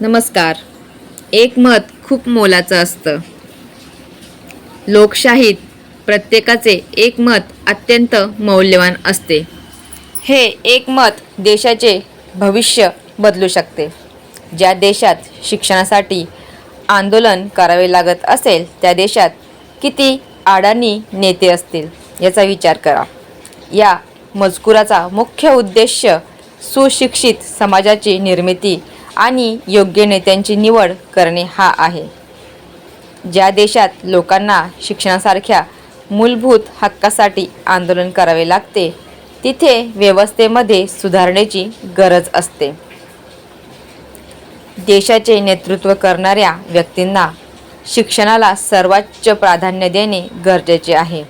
नमस्कार. एक मत खूप मोलाचं असतं. लोकशाहीत प्रत्येकाचे एक मत अत्यंत मौल्यवान असते. हे एक मत देशाचे भविष्य बदलू शकते. ज्या देशात शिक्षणासाठी आंदोलन करावे लागत असेल त्या देशात किती अडाणी नेते असतील याचा विचार करा. या मजकुराचा मुख्य उद्देश सुशिक्षित समाजाची निर्मिती आणि योग्य नेत्यांची निवड करणे हा आहे. ज्या देशात लोकांना शिक्षणासारख्या मूलभूत हक्कासाठी आंदोलन करावे लागते तिथे व्यवस्थेमध्ये सुधारणेची गरज असते. देशाचे नेतृत्व करणाऱ्या व्यक्तींना शिक्षणाला सर्वोच्च प्राधान्य देणे गरजेचे आहे,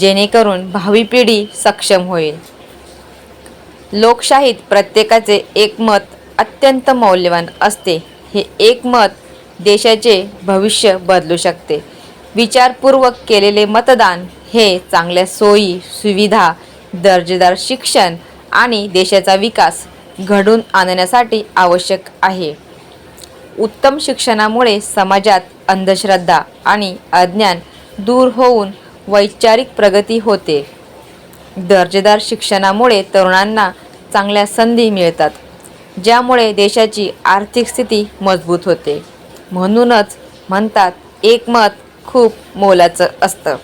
जेणेकरून भावी पिढी सक्षम होईल. लोकशाहीत प्रत्येकाचे एक मत अत्यंत मौल्यवान असते. हे एक मत देशाचे भविष्य बदलू शकते. विचारपूर्वक केलेले मतदान हे चांगल्या सोयी सुविधा, दर्जेदार शिक्षण आणि देशाचा विकास घडवून आणण्यासाठी आवश्यक आहे. उत्तम शिक्षणामुळे समाजात अंधश्रद्धा आणि अज्ञान दूर होऊन वैचारिक प्रगती होते. दर्जेदार शिक्षणामुळे तरुणांना चांगल्या संधी मिळतात, ज्यामुळे देशाची आर्थिक स्थिती मजबूत होते. म्हणूनच म्हणतात, एक मत खूप मोलाचं असतं.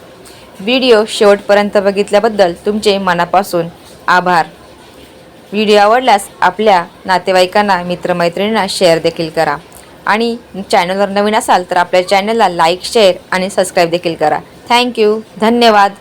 व्हिडिओ शेवटपर्यंत बघितल्याबद्दल तुमचे मनापासून आभार. व्हिडिओ आवडल्यास आपल्या नातेवाईकांना, मित्रमैत्रिणींना शेअर देखील करा आणि चॅनलवर नवीन असाल तर आपल्या चॅनलला लाईक, शेअर आणि सबस्क्राईब देखील करा. थँक्यू. धन्यवाद.